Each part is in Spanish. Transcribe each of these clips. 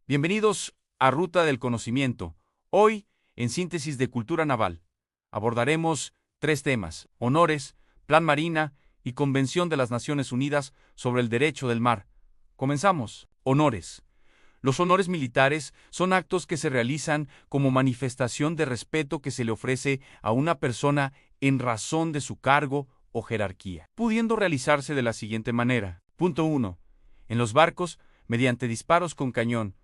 Bienvenidos a Ruta del Conocimiento. Hoy, en Síntesis de Cultura Naval, abordaremos tres temas: honores, Plan Marina y Convención de las Naciones Unidas sobre el Derecho del Mar. Comenzamos. Honores. Los honores militares son actos que se realizan como manifestación de respeto que se le ofrece a una persona en razón de su cargo o jerarquía, pudiendo realizarse de la siguiente manera. Punto 1. En los barcos, mediante disparos con cañón,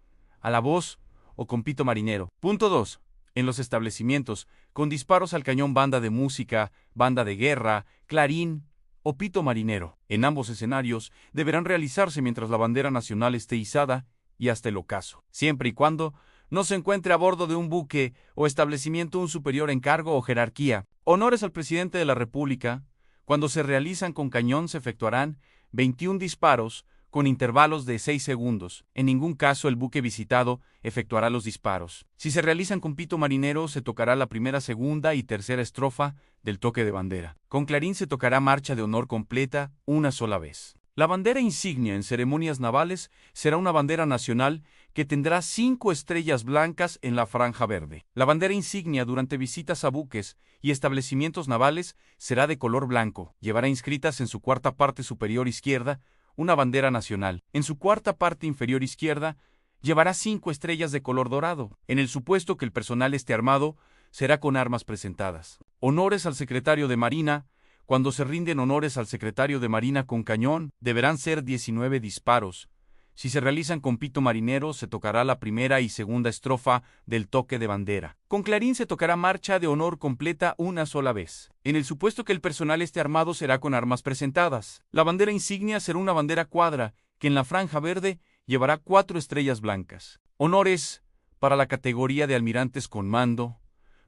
a la voz o con pito marinero. Punto 2. En los establecimientos, con disparos al cañón, banda de música, banda de guerra, clarín o pito marinero. En ambos escenarios deberán realizarse mientras la bandera nacional esté izada y hasta el ocaso, siempre y cuando no se encuentre a bordo de un buque o establecimiento un superior en cargo o jerarquía. Honores al presidente de la República. Cuando se realizan con cañón se efectuarán 21 disparos con intervalos de 6 segundos. En ningún caso el buque visitado efectuará los disparos. Si se realizan con pito marinero, se tocará la primera, segunda y tercera estrofa del toque de bandera. Con clarín se tocará marcha de honor completa una sola vez. La bandera insignia en ceremonias navales será una bandera nacional que tendrá 5 estrellas blancas en la franja verde. La bandera insignia durante visitas a buques y establecimientos navales será de color blanco. Llevará inscritas en su cuarta parte superior izquierda una bandera nacional. En su cuarta parte inferior izquierda llevará 5 estrellas de color dorado. En el supuesto que el personal esté armado, será con armas presentadas. Honores al secretario de Marina. Cuando se rinden honores al secretario de Marina con cañón, deberán ser 19 disparos. Si se realizan con pito marinero, se tocará la primera y segunda estrofa del toque de bandera. Con clarín se tocará marcha de honor completa una sola vez. En el supuesto que el personal esté armado, será con armas presentadas. La bandera insignia será una bandera cuadra, que en la franja verde llevará 4 estrellas blancas. Honores para la categoría de almirantes con mando.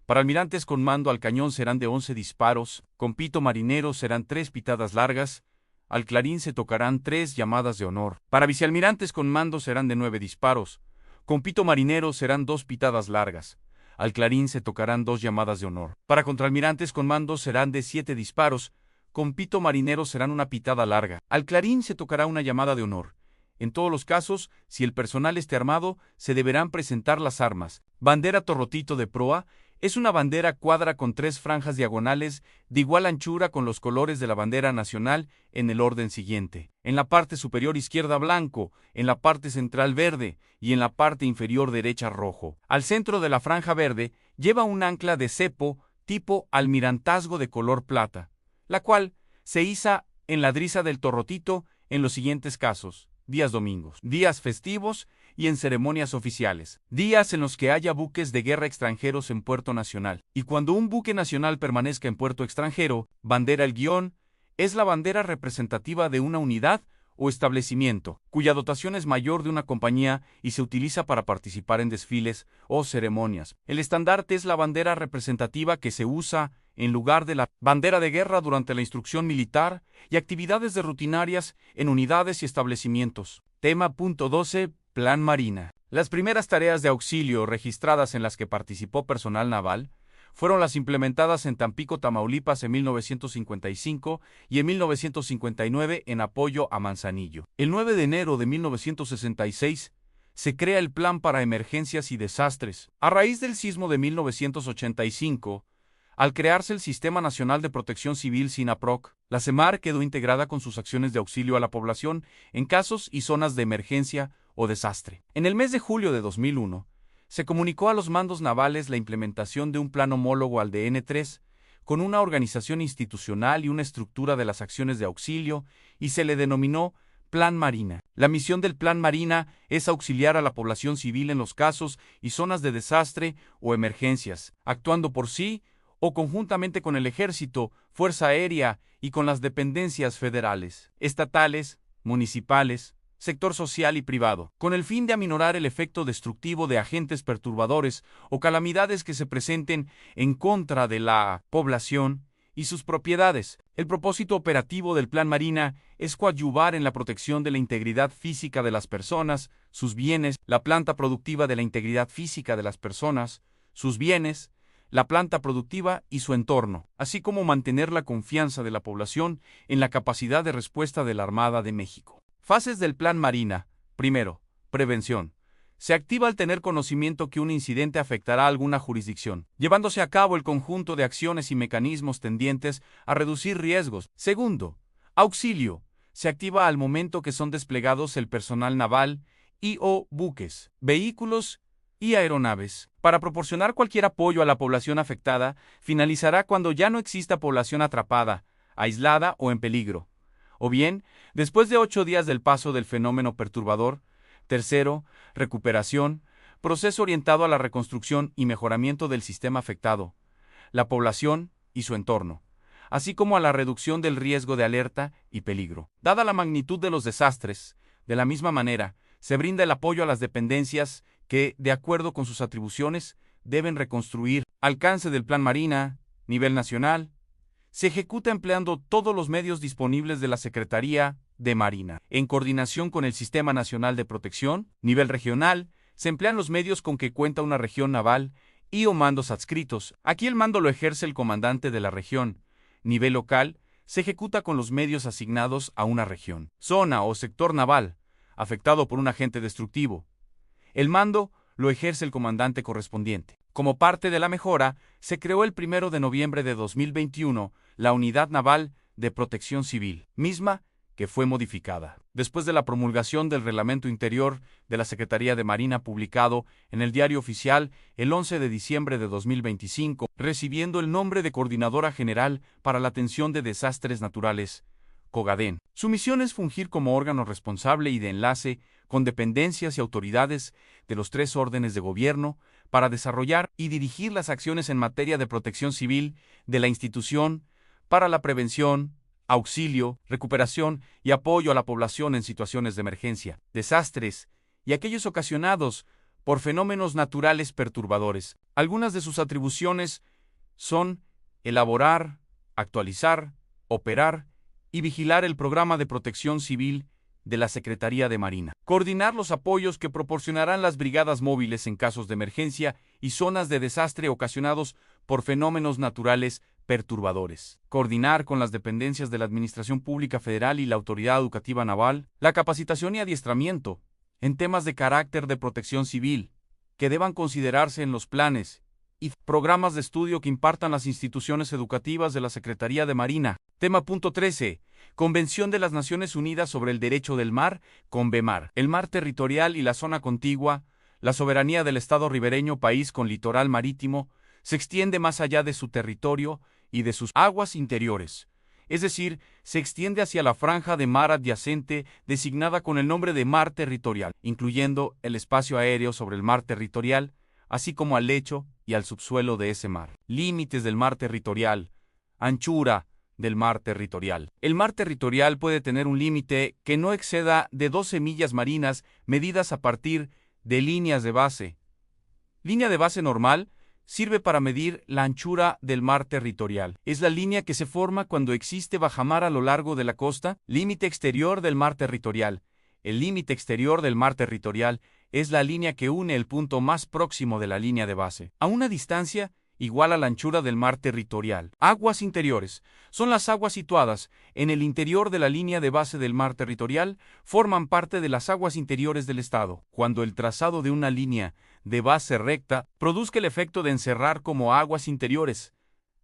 Para almirantes con mando al cañón serán de 11 disparos, con pito marinero serán 3 pitadas largas, al clarín se tocarán 3 llamadas de honor. Para vicealmirantes con mando serán de 9 disparos, con pito marinero serán 2 pitadas largas, al clarín se tocarán 2 llamadas de honor. Para contraalmirantes con mando serán de 7 disparos, con pito marinero serán una pitada larga, al clarín se tocará una llamada de honor. En todos los casos, si el personal esté armado, se deberán presentar las armas. Bandera torrotito de proa. Es una bandera cuadra con 3 franjas diagonales de igual anchura con los colores de la bandera nacional en el orden siguiente. En la parte superior izquierda blanco, en la parte central verde y en la parte inferior derecha rojo. Al centro de la franja verde lleva un ancla de cepo tipo almirantazgo de color plata, la cual se iza en la driza del torrotito en los siguientes casos: días domingos, días festivos y en ceremonias oficiales, días en los que haya buques de guerra extranjeros en puerto nacional. Y cuando un buque nacional permanezca en puerto extranjero, bandera el guión es la bandera representativa de una unidad o establecimiento, cuya dotación es mayor de una compañía y se utiliza para participar en desfiles o ceremonias. El estandarte es la bandera representativa que se usa en lugar de la bandera de guerra durante la instrucción militar y actividades de rutinarias en unidades y establecimientos. Tema punto 12. Plan Marina. Las primeras tareas de auxilio registradas en las que participó personal naval fueron las implementadas en Tampico, Tamaulipas en 1955 y en 1959 en apoyo a Manzanillo. El 9 de enero de 1966 se crea el Plan para Emergencias y Desastres. A raíz del sismo de 1985, al crearse el Sistema Nacional de Protección Civil SINAPROC, la SEMAR quedó integrada con sus acciones de auxilio a la población en casos y zonas de emergencia o desastre. En el mes de julio de 2001, se comunicó a los mandos navales la implementación de un plan homólogo al de N3, con una organización institucional y una estructura de las acciones de auxilio, y se le denominó Plan Marina. La misión del Plan Marina es auxiliar a la población civil en los casos y zonas de desastre o emergencias, actuando por sí o conjuntamente con el Ejército, Fuerza Aérea y con las dependencias federales, estatales, municipales, sector social y privado, con el fin de aminorar el efecto destructivo de agentes perturbadores o calamidades que se presenten en contra de la población y sus propiedades. El propósito operativo del Plan Marina es coadyuvar en la protección de la integridad física de las personas, sus bienes, la planta productiva de la integridad física de las personas, sus bienes, la planta productiva y su entorno, así como mantener la confianza de la población en la capacidad de respuesta de la Armada de México. Fases del Plan Marina. Primero, prevención. se activa al tener conocimiento que un incidente afectará a alguna jurisdicción, llevándose a cabo el conjunto de acciones y mecanismos tendientes a reducir riesgos. Segundo, auxilio. Se activa al momento que son desplegados el personal naval y/o buques, vehículos y aeronaves. Para proporcionar cualquier apoyo a la población afectada, finalizará cuando ya no exista población atrapada, aislada o en peligro. O bien, después de 8 días del paso del fenómeno perturbador. Tercero, recuperación, proceso orientado a la reconstrucción y mejoramiento del sistema afectado, la población y su entorno, así como a la reducción del riesgo de alerta y peligro. Dada la magnitud de los desastres, de la misma manera, se brinda el apoyo a las dependencias que, de acuerdo con sus atribuciones, deben reconstruir. Alcance del Plan Marina, nivel nacional. Se ejecuta empleando todos los medios disponibles de la Secretaría de Marina. En coordinación con el Sistema Nacional de Protección, nivel regional, se emplean los medios con que cuenta una región naval y/o mandos adscritos. Aquí el mando lo ejerce el comandante de la región. Nivel local, se ejecuta con los medios asignados a una región. Zona o sector naval, afectado por un agente destructivo. El mando lo ejerce el comandante correspondiente. Como parte de la mejora, se creó el 1 de noviembre de 2021 la Unidad Naval de Protección Civil, misma que fue modificada después de la promulgación del Reglamento Interior de la Secretaría de Marina publicado en el Diario Oficial el 11 de diciembre de 2025, recibiendo el nombre de Coordinadora General para la Atención de Desastres Naturales, COGADEN. Su misión es fungir como órgano responsable y de enlace con dependencias y autoridades de los 3 órdenes de gobierno para desarrollar y dirigir las acciones en materia de protección civil de la institución para la prevención, auxilio, recuperación y apoyo a la población en situaciones de emergencia, desastres y aquellos ocasionados por fenómenos naturales perturbadores. Algunas de sus atribuciones son elaborar, actualizar, operar y vigilar el programa de protección civil de la Secretaría de Marina. Coordinar los apoyos que proporcionarán las brigadas móviles en casos de emergencia y zonas de desastre ocasionados por fenómenos naturales perturbadores. Coordinar con las dependencias de la Administración Pública Federal y la Autoridad Educativa Naval la capacitación y adiestramiento en temas de carácter de protección civil que deban considerarse en los planes y programas de estudio que impartan las instituciones educativas de la Secretaría de Marina. Tema punto 13. Convención de las Naciones Unidas sobre el Derecho del Mar, CONVEMAR. El mar territorial y la zona contigua, la soberanía del Estado ribereño país con litoral marítimo, se extiende más allá de su territorio y de sus aguas interiores. Es decir, se extiende hacia la franja de mar adyacente designada con el nombre de mar territorial, incluyendo el espacio aéreo sobre el mar territorial, así como al lecho y al subsuelo de ese mar. Límites del mar territorial. Anchura del mar territorial. El mar territorial puede tener un límite que no exceda de 12 millas marinas medidas a partir de líneas de base. Línea de base normal sirve para medir la anchura del mar territorial. Es la línea que se forma cuando existe bajamar a lo largo de la costa. Límite exterior del mar territorial. El límite exterior del mar territorial es la línea que une el punto más próximo de la línea de base, a una distancia igual a la anchura del mar territorial. Aguas interiores. Son las aguas situadas en el interior de la línea de base del mar territorial, forman parte de las aguas interiores del Estado. Cuando el trazado de una línea de base recta produzca el efecto de encerrar como aguas interiores,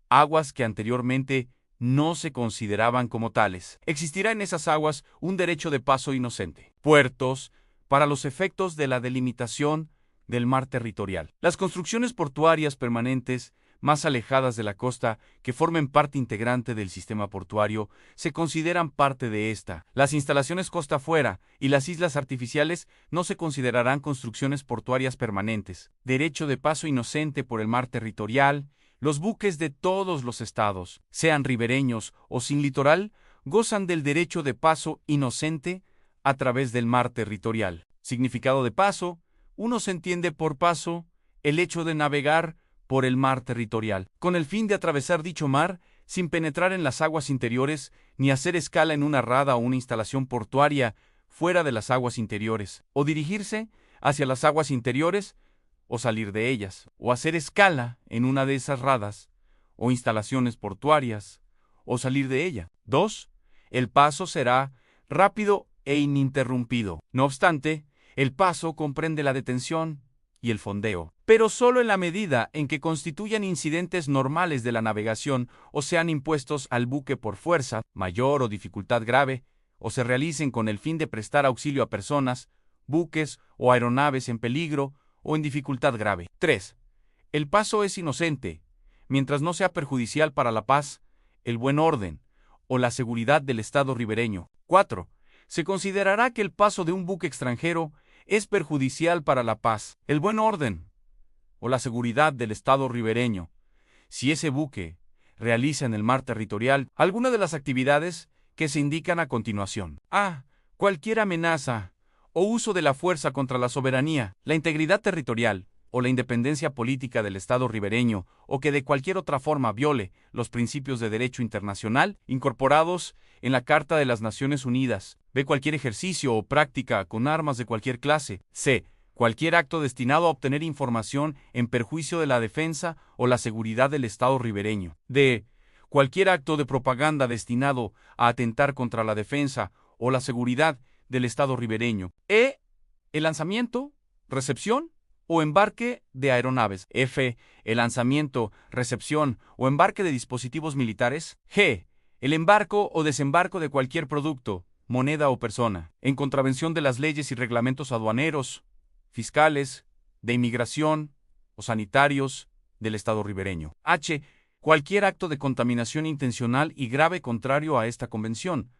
aguas que anteriormente no se consideraban como tales. Existirá en esas aguas un derecho de paso inocente. Puertos, para los efectos de la delimitación del mar territorial. Las construcciones portuarias permanentes más alejadas de la costa que formen parte integrante del sistema portuario se consideran parte de esta. Las instalaciones costa afuera y las islas artificiales no se considerarán construcciones portuarias permanentes. Derecho de paso inocente por el mar territorial. Los buques de todos los estados, sean ribereños o sin litoral, gozan del derecho de paso inocente a través del mar territorial. Significado de paso. Uno se entiende por paso el hecho de navegar por el mar territorial, con el fin de atravesar dicho mar sin penetrar en las aguas interiores ni hacer escala en una rada o una instalación portuaria fuera de las aguas interiores, o dirigirse hacia las aguas interiores o salir de ellas, o hacer escala en una de esas radas o instalaciones portuarias o salir de ella. 2. El paso será rápido e ininterrumpido. No obstante, El paso comprende la detención y el fondeo, pero solo en la medida en que constituyan incidentes normales de la navegación o sean impuestos al buque por fuerza, mayor o dificultad grave, o se realicen con el fin de prestar auxilio a personas, buques o aeronaves en peligro o en dificultad grave. 3. El paso es inocente, mientras no sea perjudicial para la paz, el buen orden o la seguridad del Estado ribereño. 4. Se considerará que el paso de un buque extranjero es perjudicial para la paz, el buen orden o la seguridad del Estado ribereño, si ese buque realiza en el mar territorial alguna de las actividades que se indican a continuación. A. Cualquier amenaza o uso de la fuerza contra la soberanía, la integridad territorial o la independencia política del Estado ribereño o que de cualquier otra forma viole los principios de derecho internacional incorporados en la Carta de las Naciones Unidas. B. Cualquier ejercicio o práctica con armas de cualquier clase. C. Cualquier acto destinado a obtener información en perjuicio de la defensa o la seguridad del Estado ribereño. D. Cualquier acto de propaganda destinado a atentar contra la defensa o la seguridad del Estado ribereño. E. El lanzamiento, recepción o embarque de aeronaves. F. El lanzamiento, recepción o embarque de dispositivos militares. G. El embarco o desembarco de cualquier producto, moneda o persona, en contravención de las leyes y reglamentos aduaneros, fiscales, de inmigración o sanitarios del Estado ribereño. H. Cualquier acto de contaminación intencional y grave contrario a esta convención.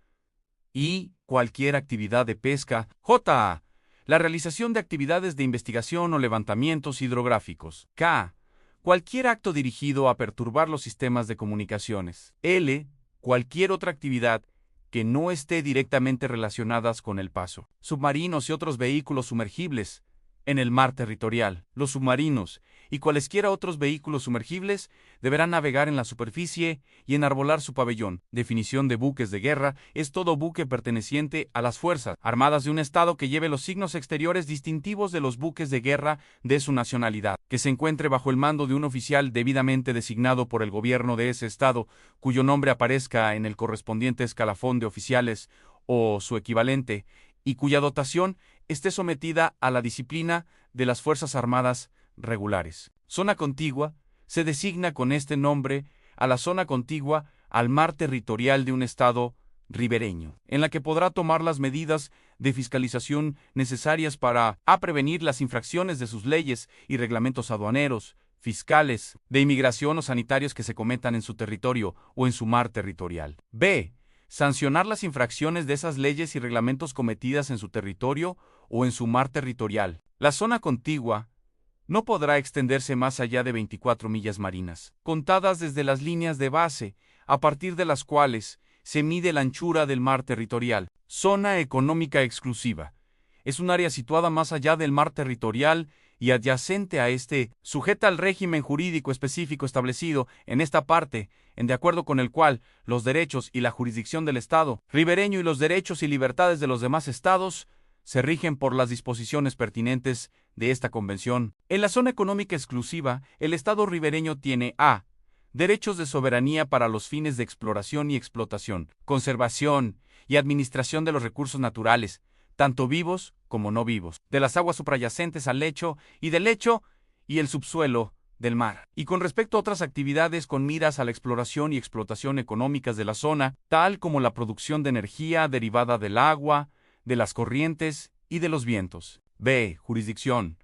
I. Cualquier actividad de pesca. J. La realización de actividades de investigación o levantamientos hidrográficos. K. Cualquier acto dirigido a perturbar los sistemas de comunicaciones. L. Cualquier otra actividad que no esté directamente relacionadas con el paso. Submarinos y otros vehículos sumergibles en el mar territorial. Los submarinos y cualesquiera otros vehículos sumergibles deberán navegar en la superficie y enarbolar su pabellón. Definición de buques de guerra es todo buque perteneciente a las fuerzas armadas de un Estado que lleve los signos exteriores distintivos de los buques de guerra de su nacionalidad, que se encuentre bajo el mando de un oficial debidamente designado por el gobierno de ese Estado, cuyo nombre aparezca en el correspondiente escalafón de oficiales o su equivalente, y cuya dotación esté sometida a la disciplina de las Fuerzas Armadas regulares. Zona contigua se designa con este nombre a la zona contigua al mar territorial de un Estado ribereño, en la que podrá tomar las medidas de fiscalización necesarias para prevenir las infracciones de sus leyes y reglamentos aduaneros, fiscales, de inmigración o sanitarios que se cometan en su territorio o en su mar territorial. B. Sancionar las infracciones de esas leyes y reglamentos cometidas en su territorio o en su mar territorial. La zona contigua no podrá extenderse más allá de 24 millas marinas, contadas desde las líneas de base, a partir de las cuales se mide la anchura del mar territorial. Zona económica exclusiva. Es un área situada más allá del mar territorial y adyacente a este, sujeta al régimen jurídico específico establecido en esta parte, en de acuerdo con el cual los derechos y la jurisdicción del Estado ribereño y los derechos y libertades de los demás estados se rigen por las disposiciones pertinentes de esta convención. En la zona económica exclusiva, el Estado ribereño tiene a. Derechos de soberanía para los fines de exploración y explotación, conservación y administración de los recursos naturales, tanto vivos como no vivos, de las aguas suprayacentes al lecho y del lecho y el subsuelo del mar. Y con respecto a otras actividades con miras a la exploración y explotación económicas de la zona, tal como la producción de energía derivada del agua, de las corrientes y de los vientos. B. Jurisdicción.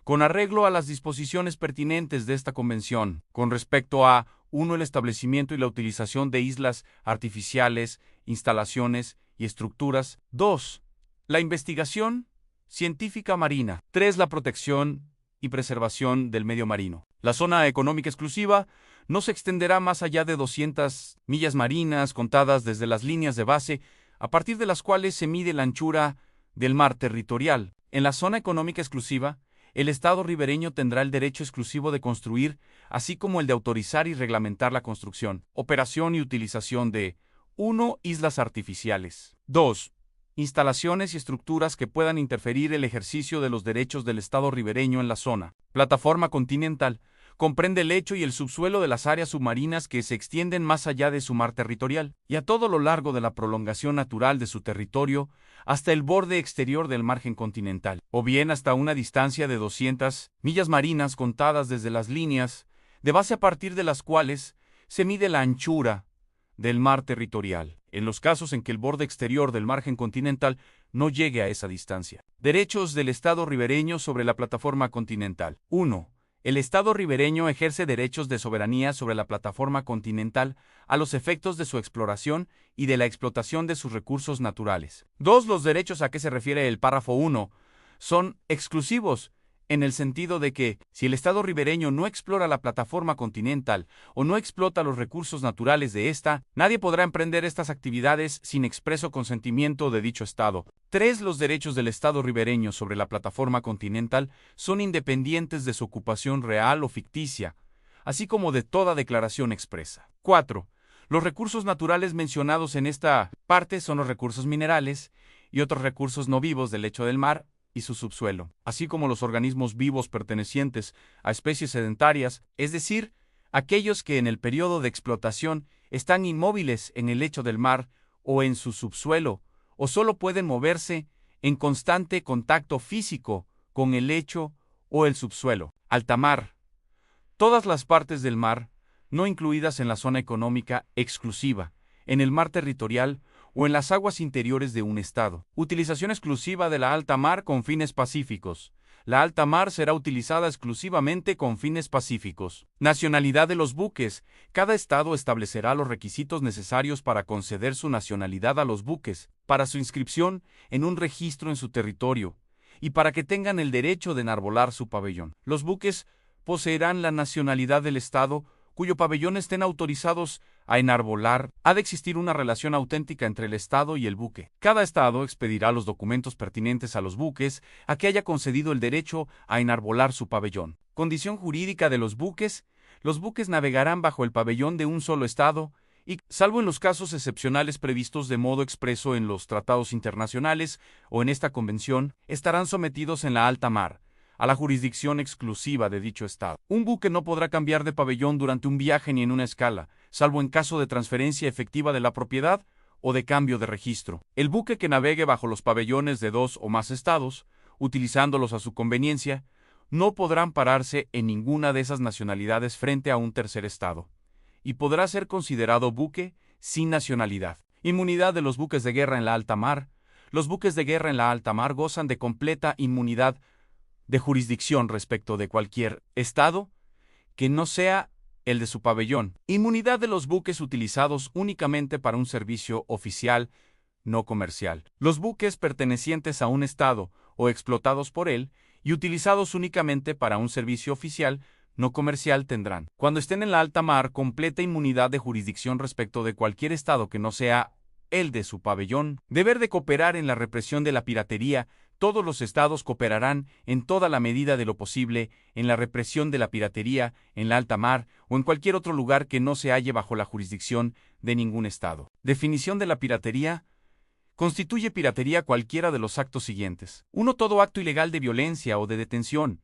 Con arreglo a las disposiciones pertinentes de esta convención, con respecto a 1. El establecimiento y la utilización de islas artificiales, instalaciones y estructuras. 2. La investigación científica marina. 3. La protección y preservación del medio marino. La zona económica exclusiva no se extenderá más allá de 200 millas marinas contadas desde las líneas de base, a partir de las cuales se mide la anchura del mar territorial. En la zona económica exclusiva, el Estado ribereño tendrá el derecho exclusivo de construir, así como el de autorizar y reglamentar la construcción, operación y utilización de 1. Islas artificiales. 2. Instalaciones y estructuras que puedan interferir el ejercicio de los derechos del Estado ribereño en la zona. Plataforma continental, comprende el lecho y el subsuelo de las áreas submarinas que se extienden más allá de su mar territorial, y a todo lo largo de la prolongación natural de su territorio, hasta el borde exterior del margen continental, o bien hasta una distancia de 200 millas marinas contadas desde las líneas de base a partir de las cuales se mide la anchura del mar territorial, en los casos en que el borde exterior del margen continental no llegue a esa distancia. Derechos del Estado ribereño sobre la plataforma continental. 1. El Estado ribereño ejerce derechos de soberanía sobre la plataforma continental a los efectos de su exploración y de la explotación de sus recursos naturales. 2. Los derechos a que se refiere el párrafo 1 son exclusivos en el sentido de que, si el Estado ribereño no explora la plataforma continental o no explota los recursos naturales de ésta, nadie podrá emprender estas actividades sin expreso consentimiento de dicho Estado. 3. Los derechos del Estado ribereño sobre la plataforma continental son independientes de su ocupación real o ficticia, así como de toda declaración expresa. 4. Los recursos naturales mencionados en esta parte son los recursos minerales y otros recursos no vivos del lecho del mar y su subsuelo, así como los organismos vivos pertenecientes a especies sedentarias, es decir, aquellos que en el periodo de explotación están inmóviles en el lecho del mar o en su subsuelo, o solo pueden moverse en constante contacto físico con el lecho o el subsuelo. Alta mar. Todas las partes del mar, no incluidas en la zona económica exclusiva, en el mar territorial o en las aguas interiores de un estado. Utilización exclusiva de la alta mar con fines pacíficos. La alta mar será utilizada exclusivamente con fines pacíficos. Nacionalidad de los buques. Cada estado establecerá los requisitos necesarios para conceder su nacionalidad a los buques, para su inscripción en un registro en su territorio, y para que tengan el derecho de enarbolar su pabellón. Los buques poseerán la nacionalidad del estado cuyo pabellón estén autorizados a enarbolar. Ha de existir una relación auténtica entre el Estado y el buque. Cada Estado expedirá los documentos pertinentes a los buques a que haya concedido el derecho a enarbolar su pabellón. Condición jurídica de los buques navegarán bajo el pabellón de un solo Estado y, salvo en los casos excepcionales previstos de modo expreso en los tratados internacionales o en esta convención, estarán sometidos en la alta mar a la jurisdicción exclusiva de dicho Estado. Un buque no podrá cambiar de pabellón durante un viaje ni en una escala, salvo en caso de transferencia efectiva de la propiedad o de cambio de registro. El buque que navegue bajo los pabellones de 2 o más estados, utilizándolos a su conveniencia, no podrán pararse en ninguna de esas nacionalidades frente a un tercer estado, y podrá ser considerado buque sin nacionalidad. Inmunidad de los buques de guerra en la alta mar. Los buques de guerra en la alta mar gozan de completa inmunidad de jurisdicción respecto de cualquier estado que no sea el de su pabellón. Inmunidad de los buques utilizados únicamente para un servicio oficial no comercial. Los buques pertenecientes a un estado o explotados por él y utilizados únicamente para un servicio oficial no comercial tendrán, cuando estén en la alta mar, completa inmunidad de jurisdicción respecto de cualquier estado que no sea el de su pabellón. Deber de cooperar en la represión de la piratería. Todos los estados cooperarán en toda la medida de lo posible en la represión de la piratería en la alta mar o en cualquier otro lugar que no se halle bajo la jurisdicción de ningún estado. Definición de la piratería. Constituye piratería cualquiera de los actos siguientes. 1. Todo acto ilegal de violencia o de detención,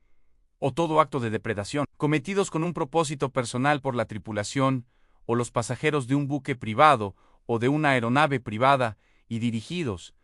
o todo acto de depredación, cometidos con un propósito personal por la tripulación o los pasajeros de un buque privado o de una aeronave privada y dirigidos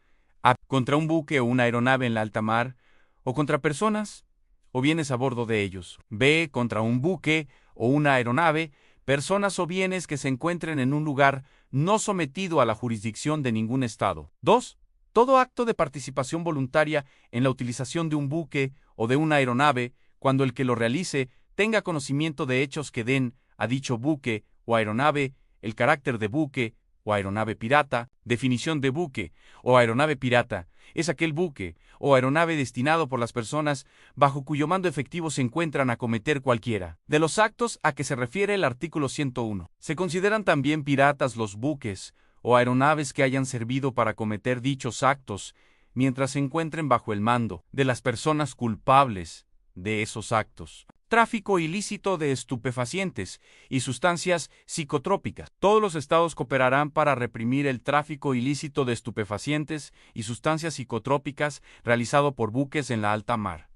a contra un buque o una aeronave en la alta mar, o contra personas o bienes a bordo de ellos. B. Contra un buque o una aeronave, personas o bienes que se encuentren en un lugar no sometido a la jurisdicción de ningún estado. 2. Todo acto de participación voluntaria en la utilización de un buque o de una aeronave, cuando el que lo realice tenga conocimiento de hechos que den a dicho buque o aeronave el carácter de buque o aeronave pirata. Definición de buque o aeronave pirata. Es aquel buque o aeronave destinado por las personas bajo cuyo mando efectivo se encuentran a cometer cualquiera de los actos a que se refiere el artículo 101. Se consideran también piratas los buques o aeronaves que hayan servido para cometer dichos actos mientras se encuentren bajo el mando de las personas culpables de esos actos. Tráfico ilícito de estupefacientes y sustancias psicotrópicas. Todos los estados cooperarán para reprimir el tráfico ilícito de estupefacientes y sustancias psicotrópicas realizado por buques en la alta mar.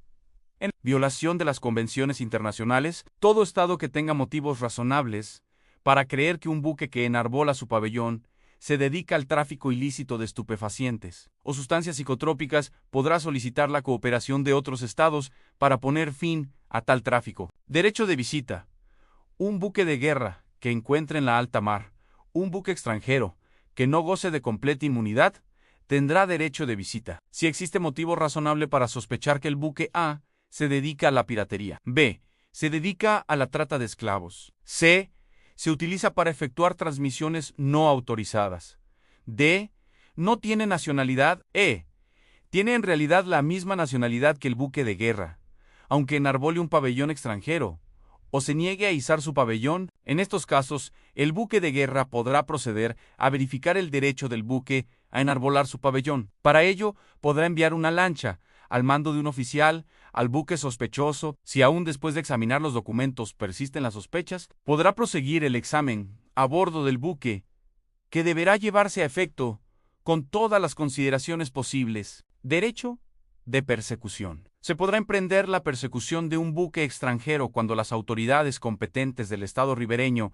En violación de las convenciones internacionales, todo Estado que tenga motivos razonables para creer que un buque que enarbola su pabellón se dedica al tráfico ilícito de estupefacientes o sustancias psicotrópicas podrá solicitar la cooperación de otros estados para poner fin a tal tráfico. Derecho de visita. Un buque de guerra que encuentre en la alta mar un buque extranjero que no goce de completa inmunidad tendrá derecho de visita, si existe motivo razonable para sospechar que el buque A se dedica a la piratería. B. Se dedica a la trata de esclavos. C. Se utiliza para efectuar transmisiones no autorizadas. D. No tiene nacionalidad. E. Tiene en realidad la misma nacionalidad que el buque de guerra, aunque enarbole un pabellón extranjero, o se niegue a izar su pabellón. En estos casos, el buque de guerra podrá proceder a verificar el derecho del buque a enarbolar su pabellón. Para ello, podrá enviar una lancha al mando de un oficial al buque sospechoso. Si aún después de examinar los documentos persisten las sospechas, podrá proseguir el examen a bordo del buque, que deberá llevarse a efecto con todas las consideraciones posibles. Derecho de persecución. Se podrá emprender la persecución de un buque extranjero cuando las autoridades competentes del Estado ribereño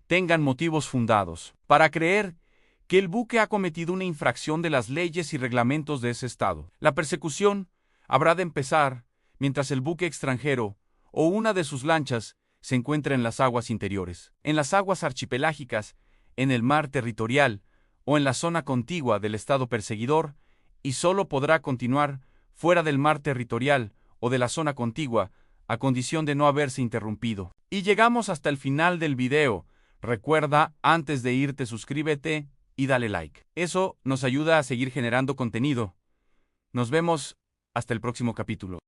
tengan motivos fundados para creer que el buque ha cometido una infracción de las leyes y reglamentos de ese Estado. La persecución habrá de empezar mientras el buque extranjero o una de sus lanchas se encuentre en las aguas interiores, en las aguas archipelágicas, en el mar territorial o en la zona contigua del Estado perseguidor, y solo podrá continuar fuera del mar territorial o de la zona contigua, a condición de no haberse interrumpido. Y llegamos hasta el final del video. Recuerda, antes de irte, suscríbete y dale like. Eso nos ayuda a seguir generando contenido. Nos vemos hasta el próximo capítulo.